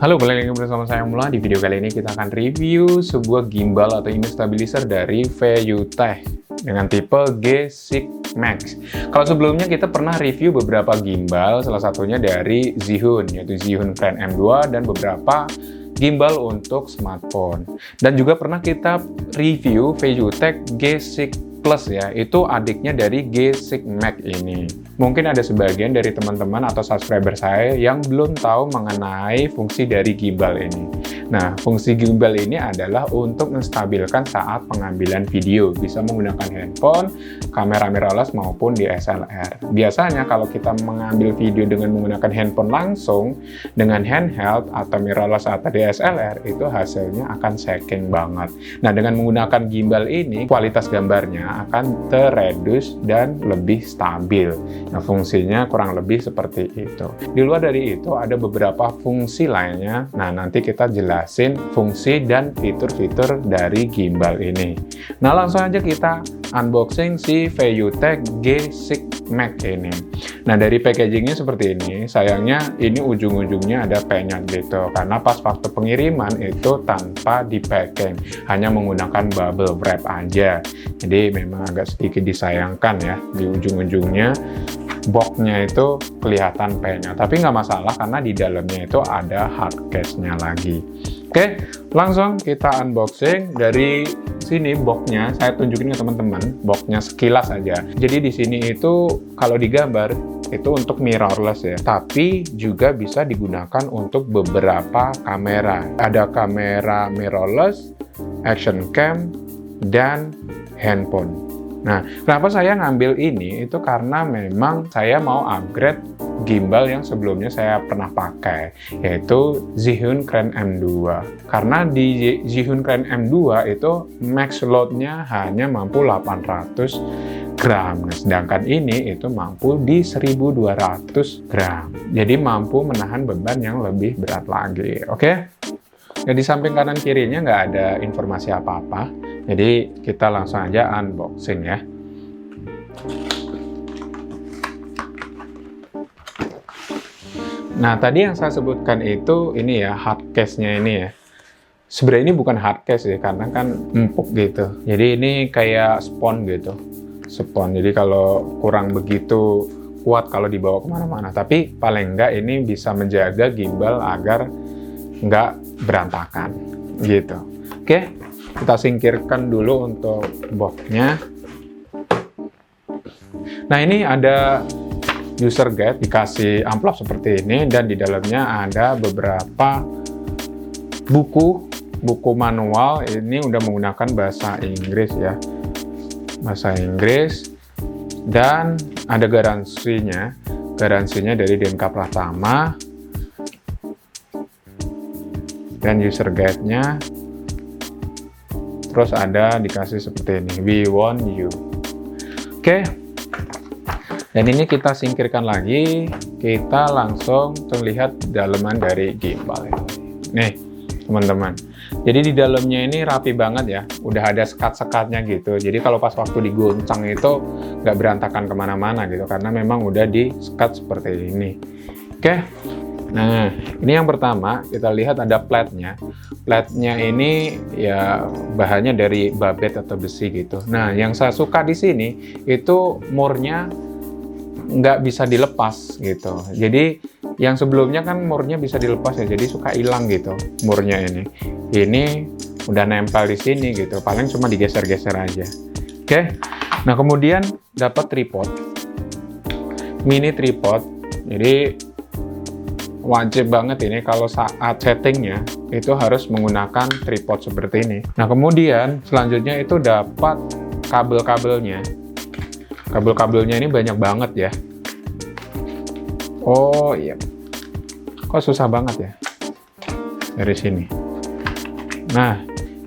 Halo, balik lagi bersama saya Mula. Di video kali ini kita akan review sebuah gimbal atau image stabilizer dari VUTech dengan tipe G6 Max. Kalau sebelumnya kita pernah review beberapa gimbal, salah satunya dari Zhiyun, yaitu Zhiyun Crane M2 dan beberapa gimbal untuk smartphone. Dan juga pernah kita review VUTech G6 Plus ya, itu adiknya dari G6 Max ini. Mungkin ada sebagian dari teman-teman atau subscriber saya yang belum tahu mengenai fungsi dari gimbal ini. Nah, fungsi gimbal ini adalah untuk menstabilkan saat pengambilan video, bisa menggunakan handphone, kamera mirrorless maupun DSLR. Biasanya kalau kita mengambil video dengan menggunakan handphone langsung, dengan handheld atau mirrorless atau DSLR, itu hasilnya akan shaking banget. Nah, dengan menggunakan gimbal ini, kualitas gambarnya akan terreduce dan lebih stabil. Nah, fungsinya kurang lebih seperti itu. Di luar dari itu, ada beberapa fungsi lainnya. Nah, nanti kita jelasin fungsi dan fitur-fitur dari gimbal ini. Nah, langsung aja kita unboxing si VUTech G6 Max ini. Nah, dari packagingnya seperti ini. Sayangnya ini ujung-ujungnya ada penyot gitu, karena pas waktu pengiriman itu tanpa di packing, hanya menggunakan bubble wrap aja. Jadi memang agak sedikit disayangkan ya, di ujung-ujungnya boxnya itu kelihatan penyot, tapi nggak masalah karena di dalamnya itu ada hard case-nya lagi. Oke, langsung kita unboxing. Dari sini boxnya saya tunjukin ke teman-teman, boxnya sekilas aja. Jadi di sini itu kalau digambar itu untuk mirrorless ya, tapi juga bisa digunakan untuk beberapa kamera. Ada kamera mirrorless, action cam, dan handphone. Nah, kenapa saya ngambil ini? Itu karena memang saya mau upgrade gimbal yang sebelumnya saya pernah pakai, yaitu Zhiyun Crane M2. Karena di Zhiyun Crane M2 itu max load-nya hanya mampu 800 gram. Nah, sedangkan ini itu mampu di 1200 gram. Jadi mampu menahan beban yang lebih berat lagi. Oke? Nah, di samping kanan kirinya nggak ada informasi apa-apa. Jadi kita langsung aja unboxing ya. Nah, tadi yang saya sebutkan itu ini ya, hard case-nya ini ya. Sebenarnya ini bukan hard case ya, karena kan empuk gitu. Jadi ini kayak spons gitu. Spons. Jadi kalau kurang begitu kuat kalau dibawa kemana-mana. Tapi paling enggak ini bisa menjaga gimbal agar nggak berantakan gitu. Oke, kita singkirkan dulu untuk boxnya. Nah, ini ada user guide, dikasih amplop seperti ini, dan di dalamnya ada beberapa buku manual. Ini udah menggunakan bahasa Inggris ya, bahasa Inggris, dan ada garansinya dari DMK Pratama, dan user guide-nya. Terus ada dikasih seperti ini, we want you. Oke, dan ini kita singkirkan lagi. Kita langsung terlihat dalaman dari gimbal ini. Nih teman-teman, jadi di dalamnya ini rapi banget ya, udah ada sekat-sekatnya gitu. Jadi kalau pas waktu digoncang itu nggak berantakan kemana-mana gitu, karena memang udah di-sekat seperti ini. Oke, nah ini yang pertama, kita lihat ada plate-nya. Plate-nya ini ya bahannya dari babet atau besi gitu. Nah, yang saya suka di sini itu murnya nggak bisa dilepas gitu. Jadi yang sebelumnya kan murnya bisa dilepas ya, jadi suka hilang gitu murnya ini. Ini udah nempel di sini gitu, paling cuma digeser-geser aja. Oke, nah kemudian dapat tripod, mini tripod. Jadi wajib banget ini kalau saat settingnya itu harus menggunakan tripod seperti ini. Nah, kemudian selanjutnya itu dapat kabel-kabelnya. Kabel-kabelnya ini banyak banget ya. Oh iya, kok susah banget ya dari sini. Nah,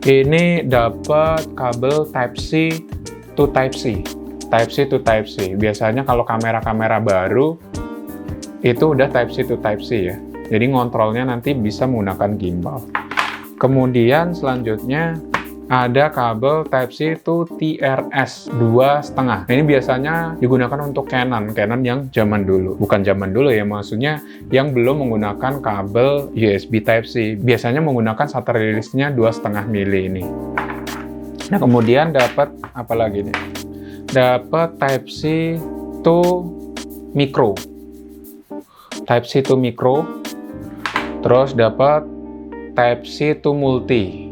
ini dapat kabel Type C to Type C. Type C to Type C. Biasanya kalau kamera-kamera baru itu udah Type C to Type C ya. Jadi ngontrolnya nanti bisa menggunakan gimbal. Kemudian selanjutnya ada kabel Type-C to TRS 2,5. Nah, ini biasanya digunakan untuk Canon yang zaman dulu. Bukan zaman dulu ya, maksudnya yang belum menggunakan kabel USB Type-C. Biasanya menggunakan shutter release-nya 2,5 mili ini. Nah, kemudian dapat apa lagi nih? Dapat Type-C to micro. Type-C to micro. Terus dapat Type-C to multi.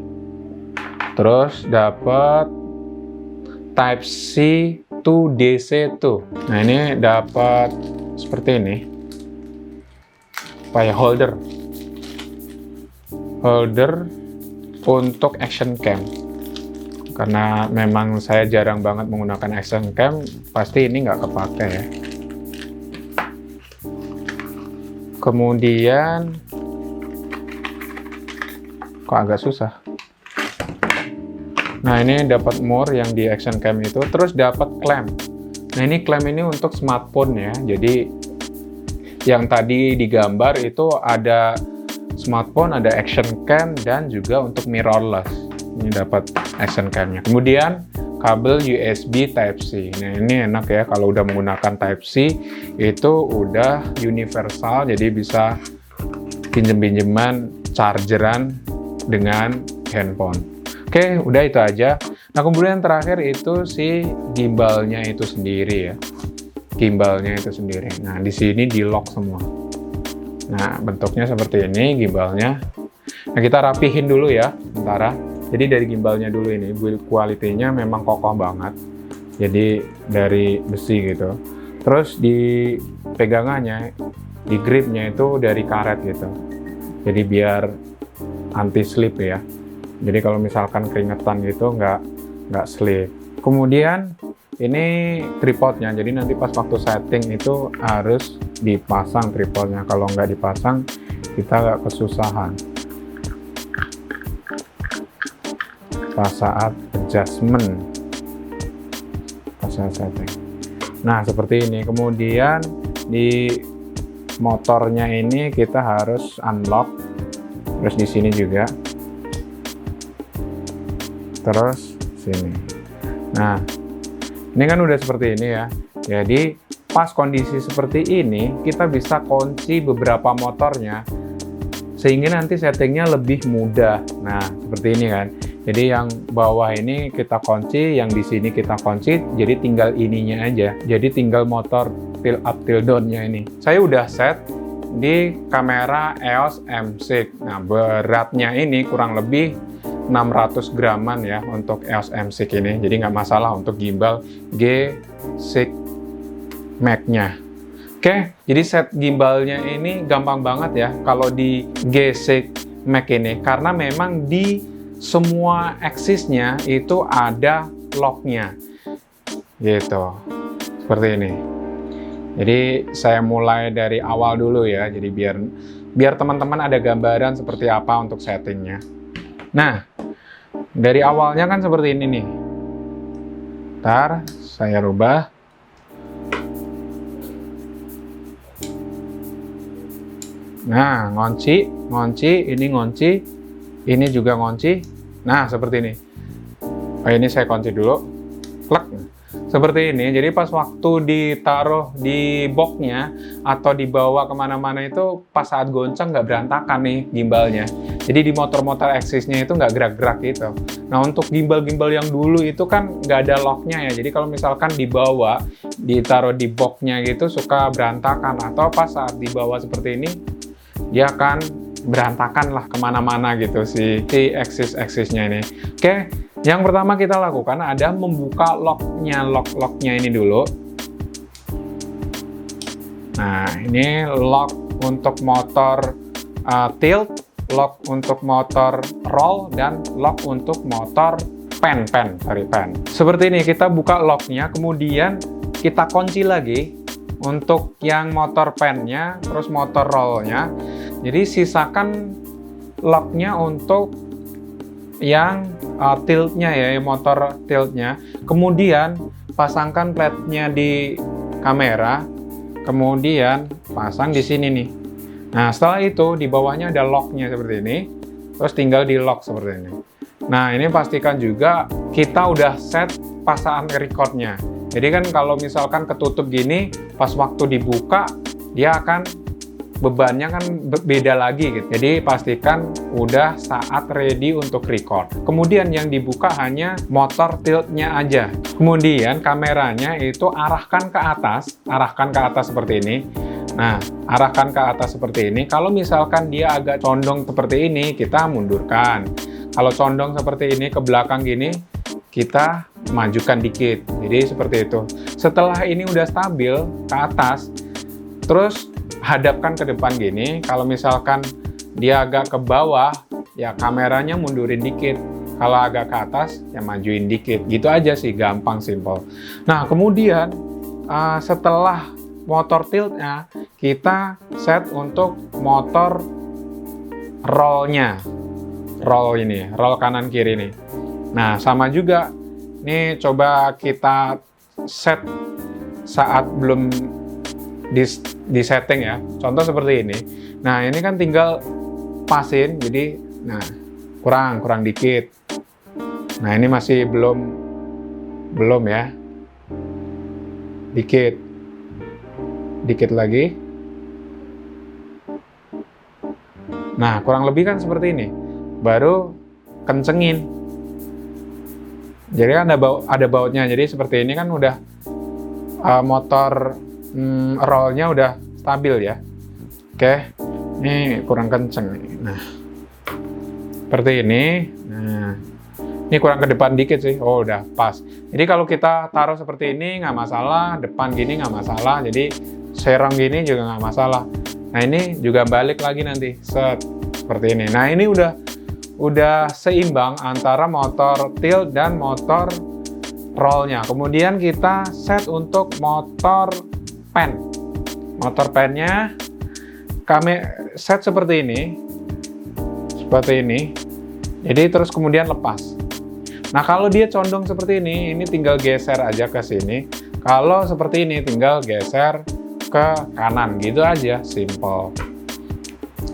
Terus dapat Type-C to DC tuh. Nah, ini dapat seperti ini. Apa ya, holder untuk action cam. Karena memang saya jarang banget menggunakan action cam, pasti ini nggak kepake ya. Kemudian kok agak susah. Nah, ini dapat more yang di action cam itu, terus dapat clamp. Nah, ini clamp ini untuk smartphone ya. Jadi yang tadi digambar itu ada smartphone, ada action cam, dan juga untuk mirrorless. Ini dapat action cam-nya. Kemudian kabel USB Type-C. Nah, ini enak ya, kalau udah menggunakan Type-C itu udah universal, jadi bisa pinjem-pinjeman chargeran dengan handphone. Oke, udah itu aja. Nah, kemudian terakhir itu si gimbalnya itu sendiri ya. Gimbalnya itu sendiri. Nah, di sini di lock semua. Nah, bentuknya seperti ini gimbalnya. Nah, kita rapihin dulu ya, sementara. Jadi dari gimbalnya dulu ini, build quality-nya memang kokoh banget. Jadi dari besi gitu. Terus di pegangannya, di gripnya itu dari karet gitu. Jadi biar anti slip ya. Jadi kalau misalkan keringetan gitu nggak slip. Kemudian ini tripodnya. Jadi nanti pas waktu setting itu harus dipasang tripodnya. Kalau nggak dipasang kita nggak kesusahan pas saat adjustment, pas saat setting. Nah, seperti ini. Kemudian di motornya ini kita harus unlock. Terus di sini juga. Terus sini. Nah, ini kan udah seperti ini ya. Jadi pas kondisi seperti ini kita bisa kunci beberapa motornya sehingga nanti settingnya lebih mudah. Nah, seperti ini kan. Jadi yang bawah ini kita kunci, yang di sini kita kunci, jadi tinggal ininya aja. Jadi tinggal motor tilt up tilt down-nya ini. Saya udah set di kamera EOS M6. Nah, beratnya ini kurang lebih 600 graman ya untuk EOS M6 ini, jadi nggak masalah untuk gimbal G6 Max-nya. Oke, jadi set gimbalnya ini gampang banget ya kalau di G6 Max ini, karena memang di semua aksisnya itu ada lock-nya gitu, seperti ini. Jadi saya mulai dari awal dulu ya, jadi biar teman-teman ada gambaran seperti apa untuk settingnya. Nah, dari awalnya kan seperti ini nih. Ntar saya rubah. Nah, ngunci, ini juga ngunci. Nah, seperti ini. Oh, ini saya kunci dulu. Klek. Seperti ini. Jadi pas waktu ditaruh di boxnya atau dibawa kemana-mana itu pas saat goncang nggak berantakan nih gimbalnya. Jadi di motor-motor aksisnya itu nggak gerak-gerak gitu. Nah, untuk gimbal-gimbal yang dulu itu kan nggak ada locknya ya. Jadi kalau misalkan dibawa, ditaruh di boxnya gitu suka berantakan. Atau pas saat dibawa seperti ini, dia akan berantakan lah kemana-mana gitu si aksis-aksisnya ini. Oke, yang pertama kita lakukan ada membuka lock-locknya ini dulu. Nah, ini lock untuk motor tilt, lock untuk motor roll, dan lock untuk motor pen. Seperti ini, kita buka locknya, kemudian kita kunci lagi untuk yang motor pennya, terus motor rollnya. Jadi sisakan locknya untuk yang tiltnya ya, motor tiltnya. Kemudian pasangkan platnya di kamera, kemudian pasang di sini nih. Nah, setelah itu di bawahnya ada locknya seperti ini, terus tinggal di lock seperti ini. Nah, ini pastikan juga kita udah set pasang recordnya. Jadi kan kalau misalkan ketutup gini, pas waktu dibuka, dia akan bebannya kan beda lagi gitu. Jadi pastikan udah saat ready untuk record. Kemudian yang dibuka hanya motor tiltnya aja. Kemudian kameranya itu arahkan ke atas seperti ini. Nah, arahkan ke atas seperti ini. Kalau misalkan dia agak condong seperti ini, kita mundurkan. Kalau condong seperti ini ke belakang gini, kita majukan dikit. Jadi seperti itu. Setelah ini udah stabil ke atas, terus hadapkan ke depan gini. Kalau misalkan dia agak ke bawah, ya kameranya mundurin dikit. Kalau agak ke atas, ya majuin dikit. Gitu aja sih, gampang, simple. Nah, kemudian setelah motor tiltnya, kita set untuk motor rollnya. Roll ini, roll kanan kiri nih. Nah, sama juga. Nih, coba kita set saat belum di setting ya. Contoh seperti ini. Nah, ini kan tinggal pasin, jadi nah kurang dikit. Nah, ini masih belum ya. Dikit lagi. Nah, kurang lebih kan seperti ini. Baru kencengin. Jadi kan ada bautnya. Jadi seperti ini kan udah motor rollnya udah stabil ya. Oke, ini kurang kenceng. Nah, seperti ini. Nah, ini kurang ke depan dikit sih. Oh, udah pas. Jadi kalau kita taruh seperti ini nggak masalah, depan gini nggak masalah. Jadi serong gini juga nggak masalah. Nah, ini juga balik lagi nanti. Set seperti ini. Nah, ini udah seimbang antara motor tilt dan motor rollnya. Kemudian kita set untuk motor pen. Motor pennya kami set seperti ini. Jadi terus kemudian lepas. Nah, kalau dia condong seperti ini tinggal geser aja ke sini. Kalau seperti ini tinggal geser ke kanan, gitu aja, simple.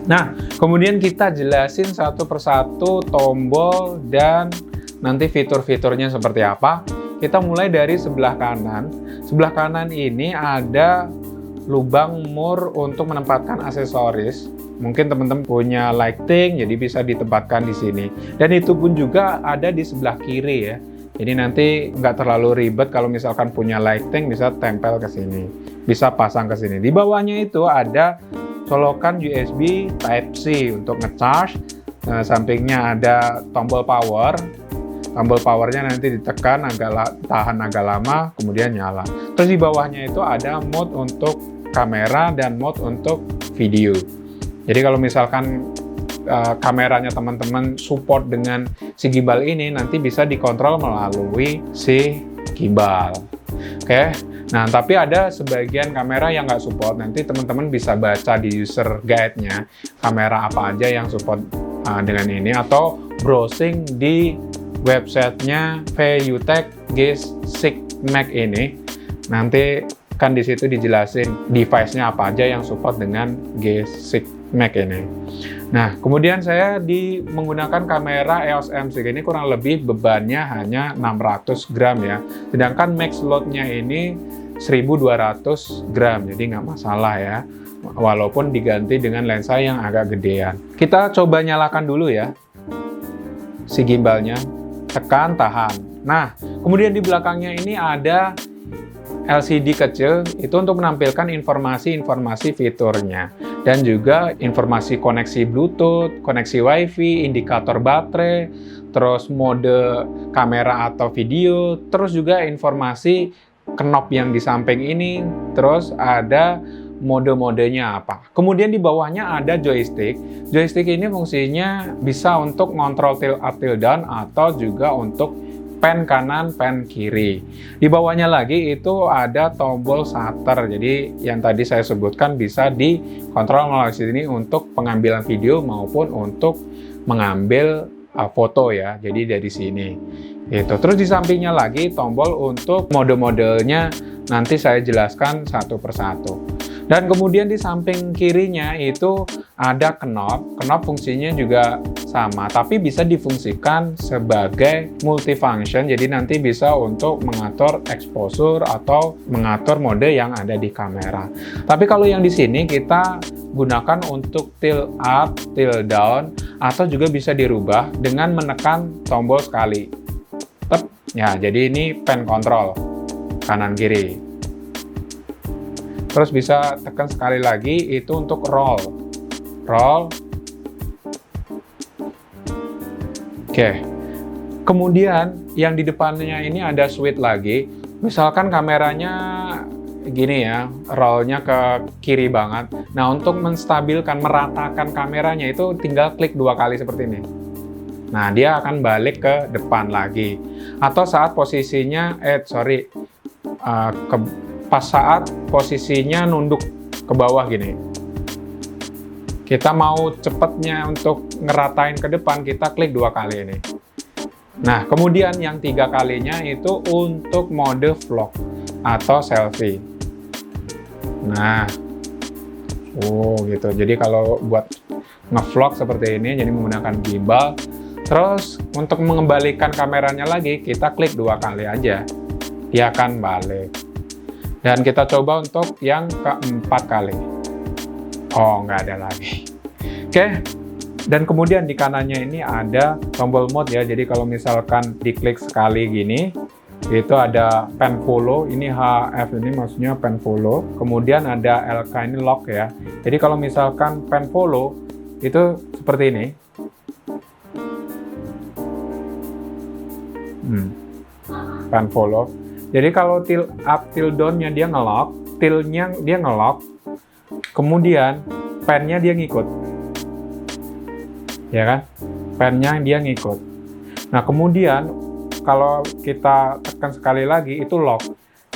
Nah, kemudian kita jelasin satu persatu tombol dan nanti fitur-fiturnya seperti apa. Kita mulai dari sebelah kanan. Sebelah kanan ini ada lubang mur untuk menempatkan aksesoris. Mungkin teman-teman punya lighting, jadi bisa ditempatkan di sini. Dan itu pun juga ada di sebelah kiri ya. Jadi nanti nggak terlalu ribet kalau misalkan punya lighting, bisa tempel ke sini. Bisa pasang ke sini. Di bawahnya itu ada colokan USB Type-C untuk nge-charge. Nah, sampingnya ada tombol power. Tombol powernya nanti ditekan tahan agak lama, kemudian nyala. Terus di bawahnya itu ada mode untuk kamera dan mode untuk video. Jadi kalau misalkan kameranya teman-teman support dengan si gimbal ini, nanti bisa dikontrol melalui si gimbal. Oke. Nah, tapi ada sebagian kamera yang nggak support. Nanti teman-teman bisa baca di user guide-nya kamera apa aja yang support dengan ini, atau browsing di websitenya VUTech G6 Max ini. Nanti kan di situ dijelasin device-nya apa aja yang support dengan G6 Max ini. Nah, kemudian saya menggunakan kamera EOS M3 ini kurang lebih bebannya hanya 600 gram ya. Sedangkan max load-nya ini 1200 gram, jadi nggak masalah ya. Walaupun diganti dengan lensa yang agak gedean. Kita coba nyalakan dulu ya si gimbalnya. Tekan, tahan. Nah, kemudian di belakangnya ini ada LCD kecil, itu untuk menampilkan informasi-informasi fiturnya. Dan juga informasi koneksi Bluetooth, koneksi Wi-Fi, indikator baterai, terus mode kamera atau video, terus juga informasi knob yang di samping ini, terus ada mode-modenya apa. Kemudian di bawahnya ada joystick. Joystick ini fungsinya bisa untuk ngontrol tilt up, tilt down, atau juga untuk pen kanan, pen kiri. Di bawahnya lagi itu ada tombol shutter. Jadi yang tadi saya sebutkan bisa dikontrol melalui sini untuk pengambilan video maupun untuk mengambil foto ya. Jadi dari sini. Gitu. Terus di sampingnya lagi tombol untuk mode-modenya, nanti saya jelaskan satu persatu. Dan kemudian di samping kirinya itu ada knob. Knob fungsinya juga sama, tapi bisa difungsikan sebagai multifunction. Jadi nanti bisa untuk mengatur exposure atau mengatur mode yang ada di kamera. Tapi kalau yang di sini kita gunakan untuk tilt up, tilt down, atau juga bisa dirubah dengan menekan tombol sekali. Tep. Ya, jadi ini pen control kanan kiri. Terus bisa tekan sekali lagi itu untuk roll. Oke. Kemudian yang di depannya ini ada switch lagi. Misalkan kameranya gini ya, rollnya ke kiri banget. Nah, untuk menstabilkan, meratakan kameranya itu tinggal klik 2 kali seperti ini. Nah, dia akan balik ke depan lagi. Atau saat posisinya, pas saat posisinya nunduk ke bawah gini. Kita mau cepetnya untuk ngeratain ke depan, kita klik 2 kali ini. Nah, kemudian yang 3 kalinya itu untuk mode vlog atau selfie. Nah, gitu. Jadi kalau buat ngevlog seperti ini, jadi menggunakan gimbal. Terus untuk mengembalikan kameranya lagi, kita klik 2 kali aja. Dia akan balik. Dan kita coba untuk yang keempat kali. Oh, nggak ada lagi. Oke. Dan kemudian di kanannya ini ada tombol mode ya. Jadi kalau misalkan diklik sekali gini, itu ada pen follow. Ini HF ini maksudnya pen follow. Kemudian ada LK ini lock ya. Jadi kalau misalkan pen follow itu seperti ini. Pen follow. Jadi kalau tilt up, tilt down-nya dia ngelock, tilt-nya dia ngelock, kemudian pen-nya dia ngikut. Ya kan? Pen-nya dia ngikut. Nah, kemudian kalau kita tekan sekali lagi itu lock.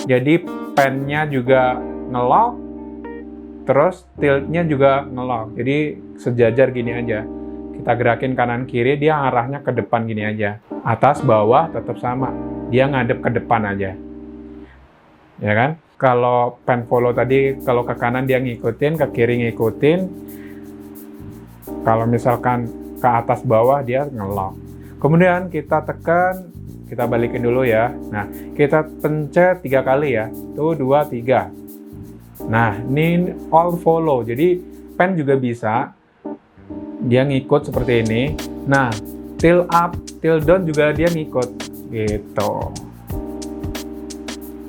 Jadi pen-nya juga ngelock, terus tilt-nya juga ngelock. Jadi sejajar gini aja. Kita gerakin kanan kiri, dia arahnya ke depan gini aja. Atas, bawah tetap sama. Dia ngadep ke depan aja. Ya kan? Kalau pen follow tadi, kalau ke kanan dia ngikutin, ke kiri ngikutin. Kalau misalkan ke atas bawah dia ngelock. Kemudian kita tekan, kita balikin dulu ya. Nah, kita pencet 3 kali ya. Tuh, 2, 3. Nah, ini all follow. Jadi pen juga bisa. Dia ngikut seperti ini. Nah, tilt up, tilt down juga dia ngikut. Gitu.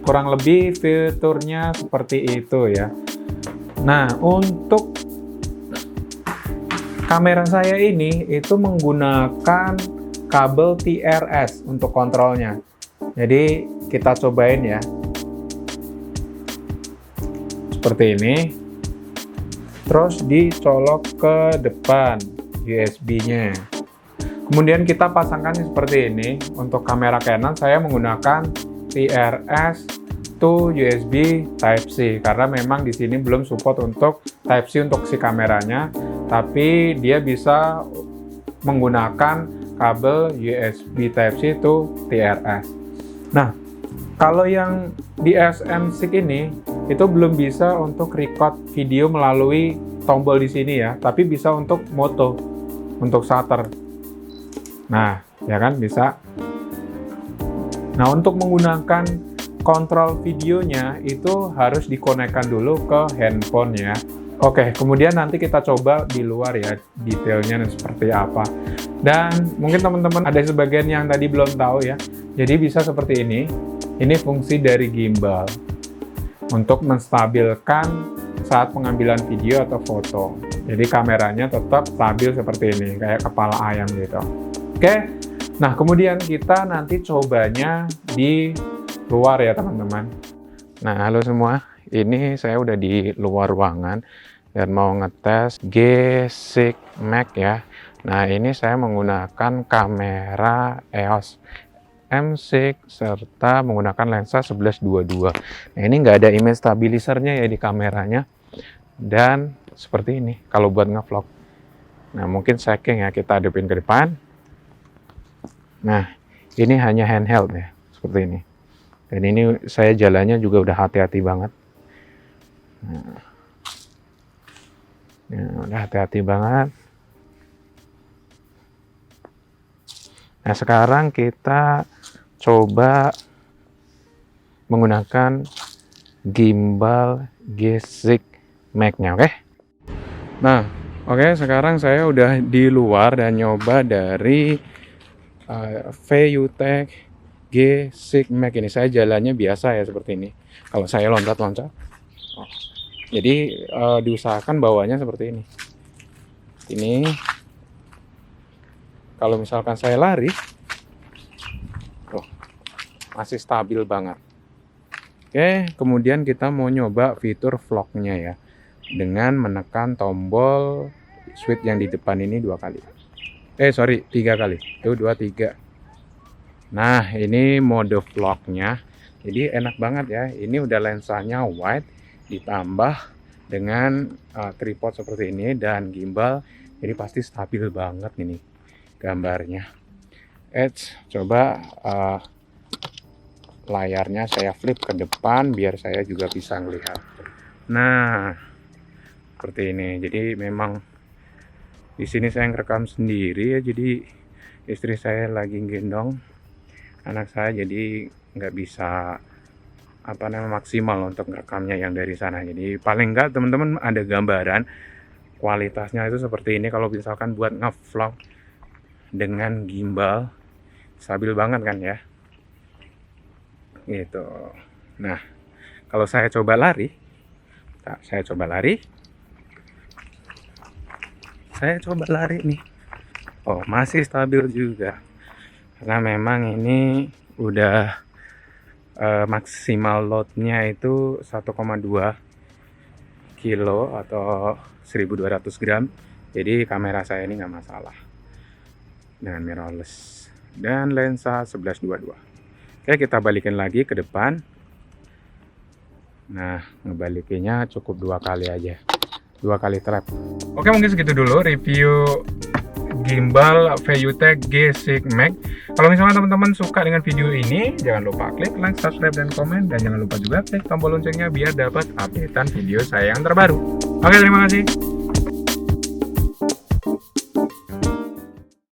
Kurang lebih fiturnya seperti itu ya. Nah, untuk kamera saya ini itu menggunakan kabel TRS untuk kontrolnya. Jadi kita cobain ya. Seperti ini. Terus dicolok ke depan USB-nya. Kemudian kita pasangkan seperti ini. Untuk kamera Canon saya menggunakan TRS to USB Type-C karena memang di sini belum support untuk Type-C untuk si kameranya, tapi dia bisa menggunakan kabel USB Type-C to TRS. Nah, kalau yang di SM6 ini itu belum bisa untuk record video melalui tombol di sini ya, tapi bisa untuk moto, untuk shutter. Nah, ya kan bisa. Nah, untuk menggunakan kontrol videonya itu harus dikonekkan dulu ke handphone ya. Oke, kemudian nanti kita coba di luar ya, detailnya seperti apa. Dan mungkin teman-teman ada sebagian yang tadi belum tahu ya. Jadi bisa seperti ini. Ini fungsi dari gimbal untuk menstabilkan saat pengambilan video atau foto. Jadi kameranya tetap stabil seperti ini, kayak kepala ayam gitu. Oke. Nah, kemudian kita nanti cobanya di luar ya, teman-teman. Nah, halo semua. Ini saya udah di luar ruangan dan mau ngetes G6 Max ya. Nah, ini saya menggunakan kamera EOS M6 serta menggunakan lensa 11-22. Nah, ini nggak ada image stabilizernya ya di kameranya. Dan seperti ini kalau buat ngevlog. Nah, mungkin saking ya, kita hadapin ke depan. Nah, ini hanya handheld ya, seperti ini. Dan ini saya jalannya juga udah hati-hati banget. Nah, Nah, udah hati-hati banget. Nah, sekarang kita coba menggunakan gimbal G6 Max-nya, oke? Nah, oke, sekarang saya udah di luar dan nyoba dari VUTech G6 Max ini. Saya jalannya biasa ya seperti ini. Kalau saya loncat-loncat, jadi diusahakan bawahnya seperti ini. Ini kalau misalkan saya lari, masih stabil banget. Oke, kemudian kita mau nyoba fitur vlognya ya, dengan menekan tombol switch yang di depan ini 2 kali. 3 kali. Tuh 2, 3. Nah, ini mode vlognya. Jadi enak banget ya. Ini udah lensanya wide ditambah dengan tripod seperti ini dan gimbal. Jadi pasti stabil banget ini gambarnya. Coba layarnya saya flip ke depan biar saya juga bisa melihat. Nah, seperti ini. Jadi memang di sini saya ngerekam sendiri ya. Jadi istri saya lagi gendong anak saya, jadi nggak bisa maksimal untuk ngerekamnya yang dari sana. Jadi paling nggak teman-teman ada gambaran kualitasnya itu seperti ini. Kalau misalkan buat ngevlog dengan gimbal stabil banget kan ya. Gitu. Nah, kalau saya coba lari, saya coba lari nih. Oh, masih stabil juga. Karena memang ini udah maksimal loadnya itu 1,2 kilo atau 1200 gram. Jadi kamera saya ini nggak masalah dengan mirrorless dan lensa 11-22. Oke, kita balikin lagi ke depan. Nah, ngebalikinnya cukup 2 kali aja, 2 kali trap. Oke, mungkin segitu dulu review gimbal VUTech G6 Max. Kalau misalnya teman-teman suka dengan video ini, jangan lupa klik like, subscribe, dan komen. Dan jangan lupa juga klik tombol loncengnya biar dapat updatean video saya yang terbaru. Oke, terima kasih.